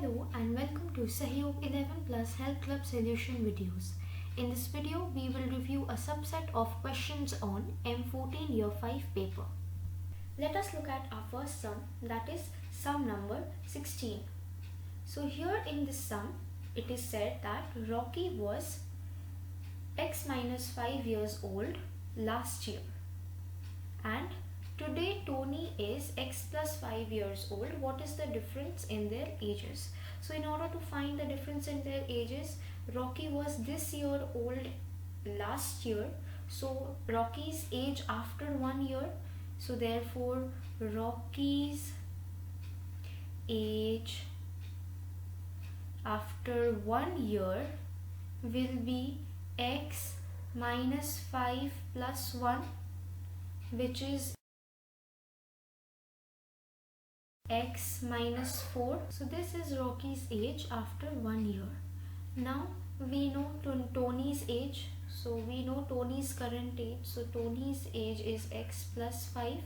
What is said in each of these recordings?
Hello and welcome to Sahyog 11 Plus Health Club Solution videos. In this video, we will review a subset of questions on M14Y5 paper. Let us look at our first sum, that is sum number 16. So here in this sum, it is said that Rocky was x minus 5 years old last year and today Tony is x plus 5 years old. What is the difference in their ages? So in order to find the difference in their ages, Rocky was this year old last year. So Rocky's age after 1 year. So therefore Rocky's age after 1 year will be x minus 5 plus 1, which is x minus 4. So this is Rocky's age after 1 year. Now we know Tony's age. So we know Tony's current age. So Tony's age is x plus 5.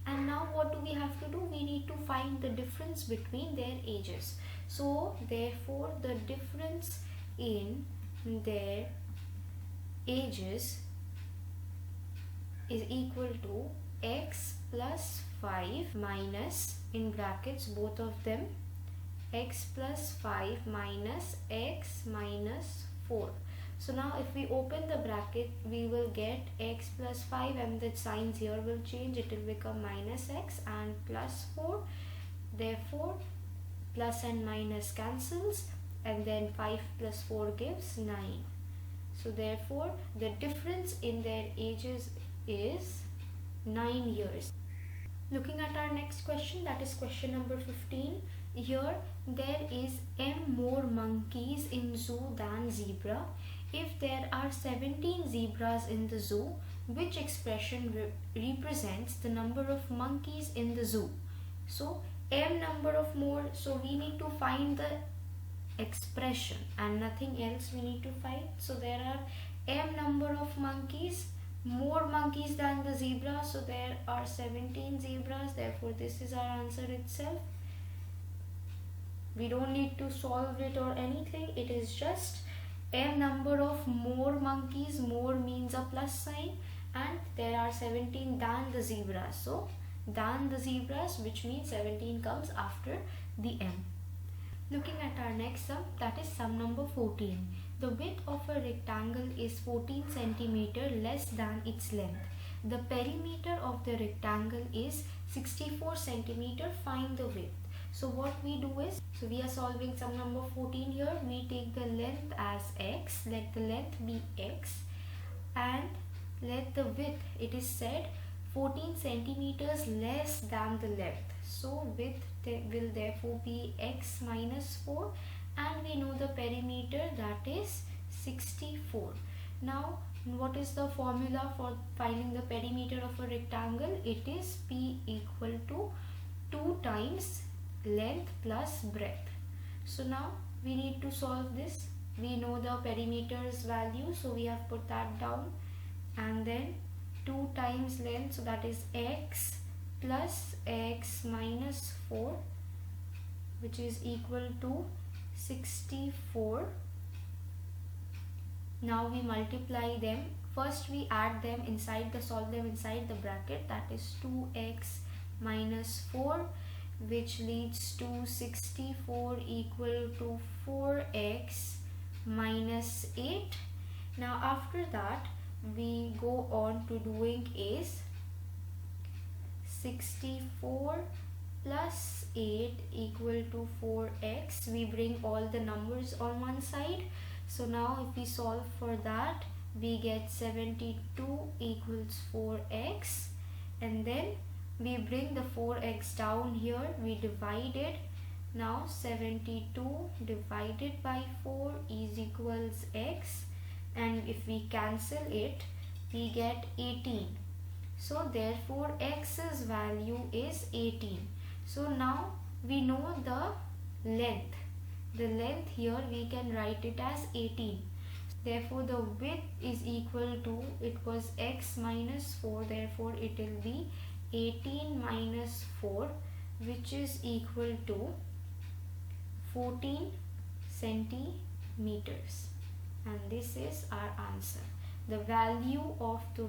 And now what do we have to do? We need to find the difference between their ages. So therefore the difference in their ages is equal to x plus 5 minus, in brackets both of them, x plus 5 minus x minus 4. So now if we open the bracket, we will get x plus 5 and the signs here will change. It will become minus x and plus 4. Therefore plus and minus cancels and then 5 plus 4 gives 9. So therefore the difference in their ages is 9 years. Looking at our next question, that is question number 15. Here there is m more monkeys in zoo than zebra. If there are 17 zebras in the zoo, which expression represents the number of monkeys in the zoo? So m number of more, so we need to find the expression and nothing else we need to find. So there are m number of monkeys, more monkeys than the zebra, so there are 17 zebras, therefore this is our answer itself. We don't need to solve it or anything, it is just m number of more monkeys, more means a plus sign, and there are 17 than the zebras, so than the zebras, which means 17 comes after the m. Looking at our next sum, that is sum number 14. The width of a rectangle is 14 cm less than its length. The perimeter of the rectangle is 64 cm. Find the width. So what we do is, so we are solving sum number 14 here. We take the length as x, let the length be x, and let the width, it is said 14 centimeters less than the length. So width will therefore be x minus 4, and we know the perimeter, that is 64. Now what is the formula for finding the perimeter of a rectangle? It is p equal to 2 times length plus breadth. So now we need to solve this. We know the perimeter's value, so we have put that down, and then 2 times length, so that is x plus x minus 4, which is equal to 64. Now we multiply them. First we add them inside solve them inside the bracket, that is 2x minus 4, which leads to 64 equal to 4x minus 8. Now after that we go on to doing is 64 plus 8 equal to 4x. We bring all the numbers on one side. So now if we solve for that, we get 72 equals 4x, and then we bring the 4x down here, we divide it. Now 72 divided by 4 is equals x, and if we cancel it, we get 18. So therefore x's value is 18. So now we know the length. The length here we can write it as 18. Therefore the width is equal to, it was x minus 4, therefore it will be 18 minus 4, which is equal to 14 centimeters, and this is our answer. The value of the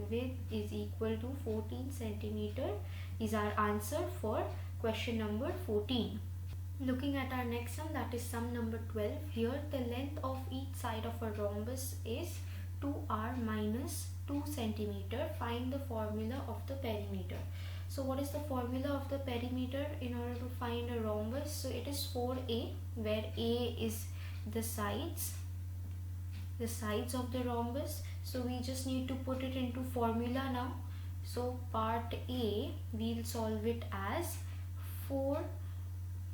width is equal to 14 centimeter is our answer for question number 14. Looking at our next sum, that is sum number 12. Here the length of each side of a rhombus is 2r minus 2 centimeter. Find the formula of the perimeter. So what is the formula of the perimeter in order to find a rhombus? So it is 4a, where a is the sides of the rhombus. So we just need to put it into formula now. So part A, we'll solve it as 4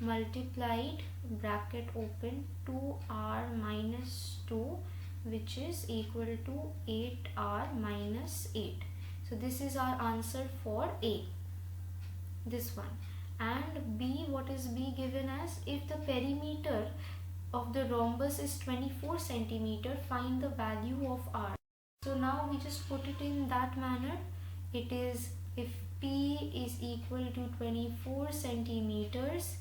multiplied bracket open 2r minus 2, which is equal to 8r minus 8. So this is our answer for A, this one. And B, what is B given as? If the perimeter of the rhombus is 24 centimeter, find the value of r. So now we just put it in that manner. It is, if P is equal to 24 centimeters,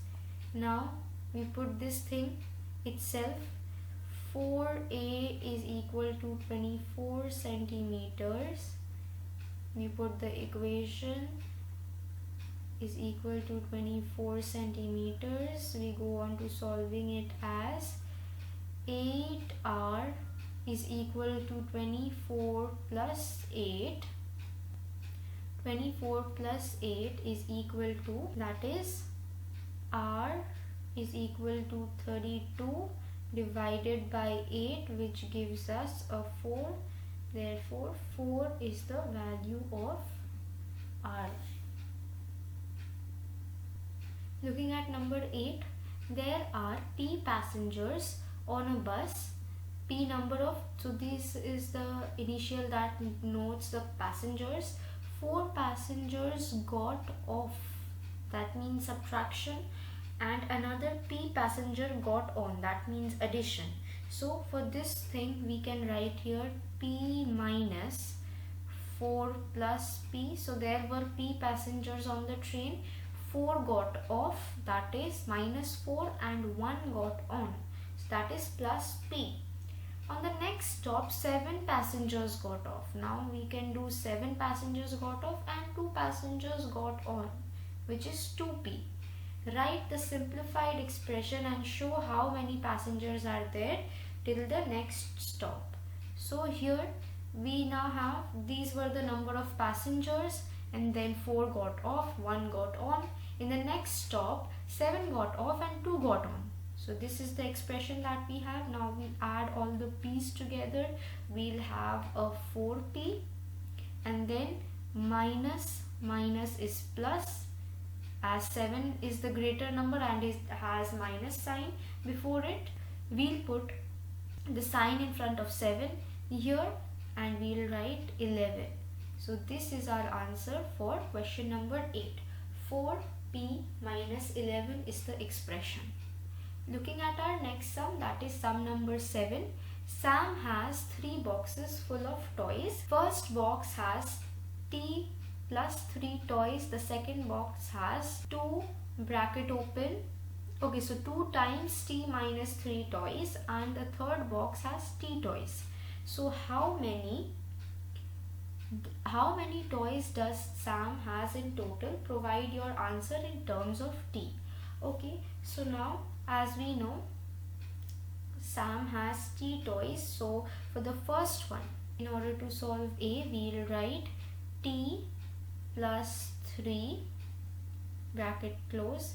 now we put this thing itself, 4a is equal to 24 centimeters. We put the equation is equal to 24 centimeters. We go on to solving it as 8r is equal to 24 plus 8. 24 plus 8 is equal to, that is r is equal to 32 divided by 8, which gives us a 4. Therefore 4 is the value of r. Looking at number 8, there are p passengers on a bus. P number of, so this is the initial that notes the passengers. 4 passengers got off, that means subtraction, and another p passenger got on, that means addition. So for this thing we can write here p minus 4 plus p. So there were p passengers on the train, 4 got off, that is minus 4, and 1 got on, so that is plus p. On the next stop, 7 passengers got off. Now we can do 7 passengers got off and 2 passengers got on, which is 2p. Write the simplified expression and show how many passengers are there till the next stop. So here we now have, these were the number of passengers, and then 4 got off, 1 got on. In the next stop, 7 got off and 2 got on. So this is the expression that we have. Now we add all the p's together. We'll have a 4p, and then minus is plus, as 7 is the greater number and it has minus sign before it. We'll put the sign in front of 7 here, and we'll write 11. So this is our answer for question number 8. 4p minus 11 is the expression. Looking at our next sum, that is sum number 7. Sam has 3 boxes full of toys. First box has t plus 3 toys. The second box has 2 bracket open. Okay, so 2 times t minus 3 toys, and the third box has t toys. So how many toys does Sam has in total? Provide your answer in terms of t. Okay, so now as we know, Sam has t toys. So for the first one, in order to solve A, we'll write t plus 3 bracket close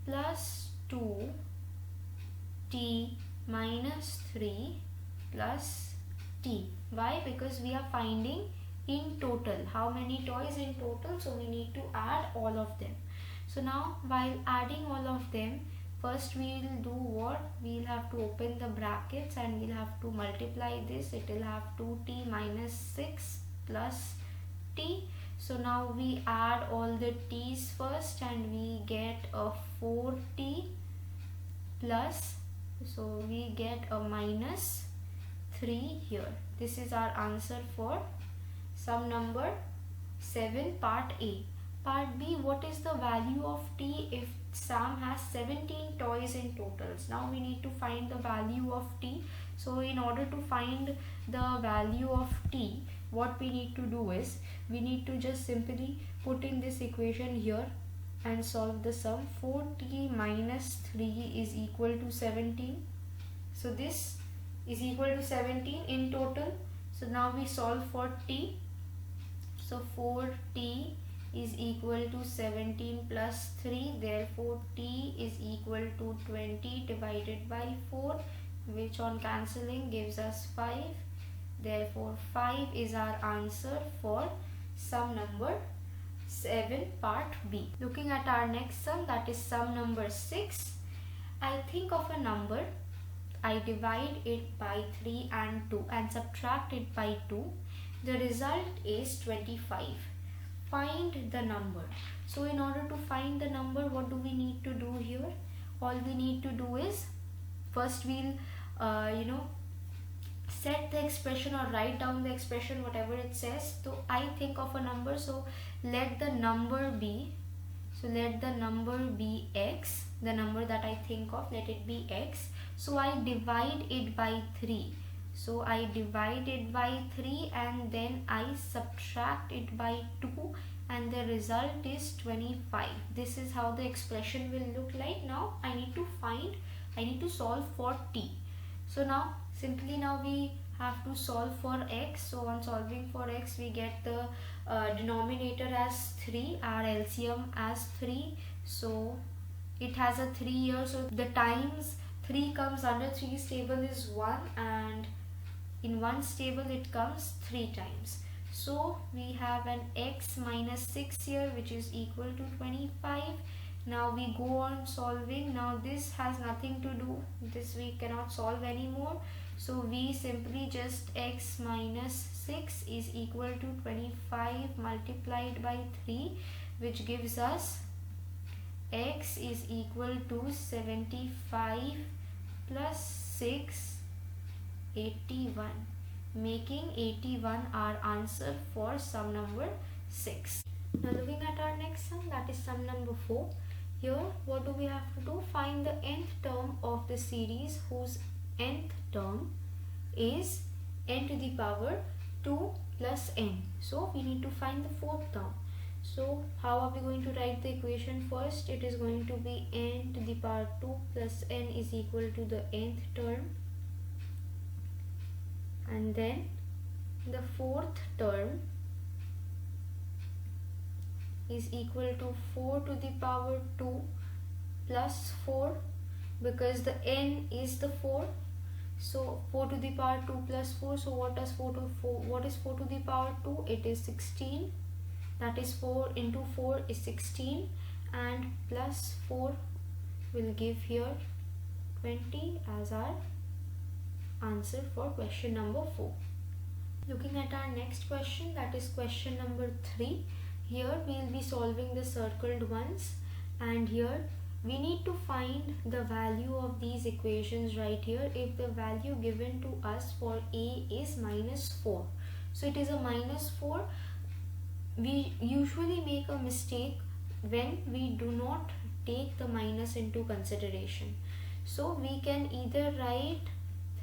plus 2 t minus 3 plus t. Why? Because we are finding in total how many toys in total, so we need to add all of them. So now while adding all of them, first we'll do what? We'll have to open the brackets and we'll have to multiply this. It will have 2t minus 6 plus t. So now we add all the t's first and we get a 4t plus, so we get a minus 3 here. This is our answer for sum number 7 part A. Part B, what is the value of t if Sam has 17 toys in totals. Now we need to find the value of t. So in order to find the value of t, what we need to do is we need to just simply put in this equation here and solve the sum. 4t minus 3 is equal to 17. So this is equal to 17 in total. So now we solve for t. So 4t is equal to 17 plus 3, therefore t is equal to 20 divided by 4, which on cancelling gives us 5. Therefore 5 is our answer for sum number 7 part B. Looking at our next sum, that is sum number 6. I think of a number, I divide it by 3 and 2 and subtract it by 2. The result is 25. Find the number. So in order to find the number, what do we need to do here? All we need to do is, first we'll set the expression or write down the expression, whatever it says. So I think of a number, so let the number be x, the number that I think of, let it be x. So I divide it by 3. So I divide it by 3 and then I subtract it by 2 and the result is 25. This is how the expression will look like. Now I need to solve for t. So now simply we have to solve for x. So on solving for x, we get the denominator as 3, our LCM as 3. So it has a 3 here, so the times 3 comes under 3's table is 1 and in 1's table it comes 3 times. So we have an x minus 6 here, which is equal to 25. Now we go on solving. Now this has nothing to do, this we cannot solve anymore. So we simply just x minus 6 is equal to 25 multiplied by 3, which gives us x is equal to 75 plus 6, 81, making 81 our answer for sum number 6. Now looking at our next sum, that is sum number 4. Here what do we have to do? Find the nth term of the series whose nth term is n to the power 2 plus n. So we need to find the fourth term. So how are we going to write the equation? First it is going to be n to the power 2 plus n is equal to the nth term, and then the fourth term is equal to 4 to the power 2 plus 4, because the n is the 4. So 4 to the power 2 plus 4. So what is 4 to the power 2? It is 16. That is 4 into 4 is 16, and plus 4 will give here 20 as our answer for question number 4. Looking at our next question, that is question number 3. Here we will be solving the circled ones, and here we need to find the value of these equations right here. If the value given to us for a is minus 4, so it is a minus 4. We usually make a mistake when we do not take the minus into consideration. So we can either write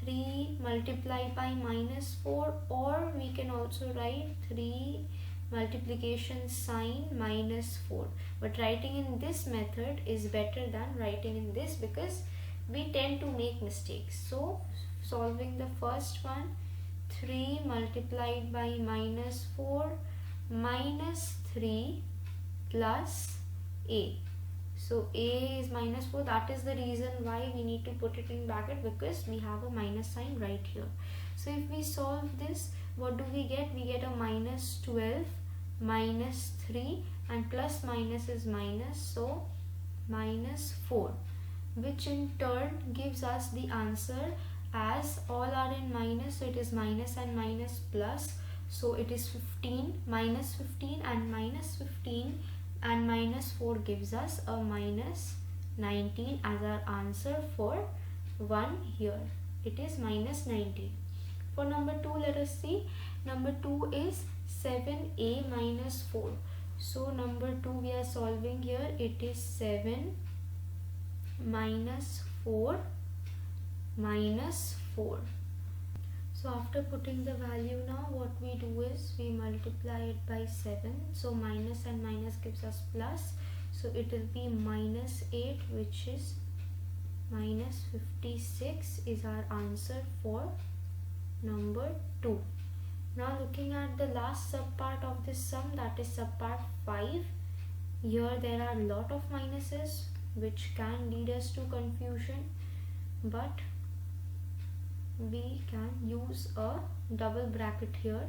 3 multiplied by minus 4, or we can also write 3 multiplication sign minus 4. But writing in this method is better than writing in this, because we tend to make mistakes. So solving the first one, 3 multiplied by minus 4 minus 3 plus a. So a is minus 4. That is the reason why we need to put it in bracket, because we have a minus sign right here. So if we solve this, what do we get? We get a minus 12 minus 3, and plus minus is minus, so minus 4, which in turn gives us the answer, as all are in minus, so it is minus and minus plus. So it is 15, minus 15 and minus 15, and minus 4 gives us a minus 19 as our answer for 1 here. It is minus 19. For number 2, let us see. Number 2 is 7a minus 4. So number 2 we are solving here. It is 7 minus 4 minus 4. So after putting the value, now what we do is we multiply it by 7. So minus and minus gives us plus. So it will be minus 8, which is minus 56 is our answer for number 2. Now looking at the last subpart of this sum, that is subpart 5. Here there are a lot of minuses which can lead us to confusion, but we can use a double bracket here.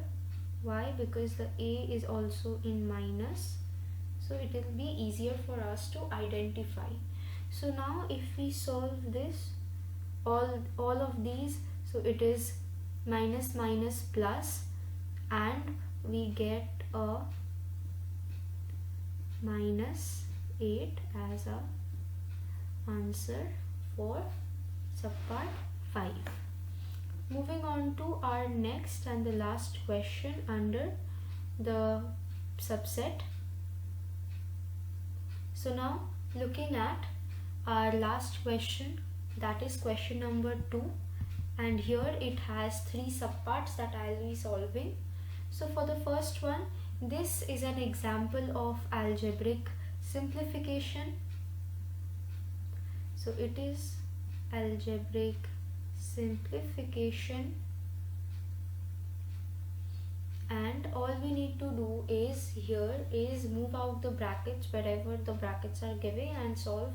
Why? Because the a is also in minus, so it will be easier for us to identify. So now if we solve this, all of these, so it is minus minus plus, and we get a minus 8 as a answer for subpart 5. Moving on to our next and the last question under the subset. So now looking at our last question, that is question number 2, and here it has 3 subparts that I will be solving. So for the first one, this is an example of algebraic simplification. So it is algebraic simplification, and all we need to do is here is move out the brackets wherever the brackets are given and solve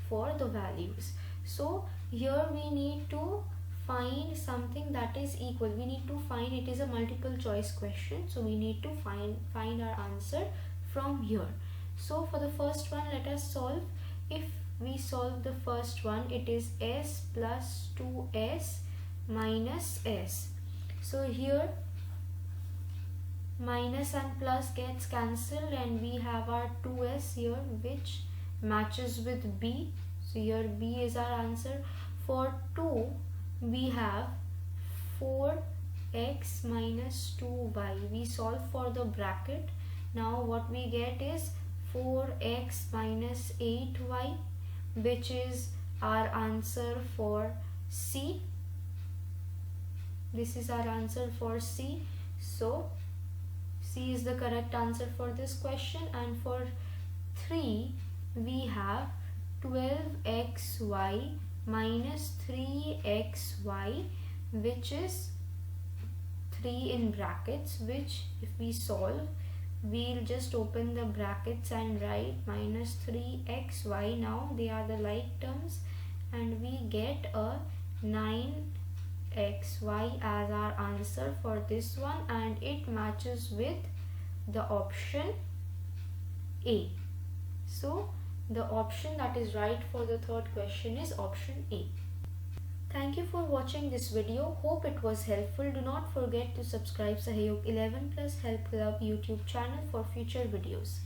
for the values. So here we need to find something that is equal. We need to find, it is a multiple choice question, so we need to find our answer from here. So for the first one, let us solve. If we solve the first one, it is s plus 2s minus s. So here minus and plus gets cancelled, and we have our 2s here which matches with b. So here b is our answer. For 2, we have 4x minus 2y. We solve for the bracket. Now what we get is 4x minus 8y, which is our answer for C. This is our answer for C. So C is the correct answer for this question. And for 3, we have 12xy minus 3xy, which is 3 in brackets, which if we solve, we'll just open the brackets and write minus 3xy. Now they are the like terms, and we get a 9xy as our answer for this one, and it matches with the option A. So the option that is right for the third question is option A. Thank you for watching this video. Hope it was helpful. Do not forget to subscribe Sahyog 11+ Help Club YouTube channel for future videos.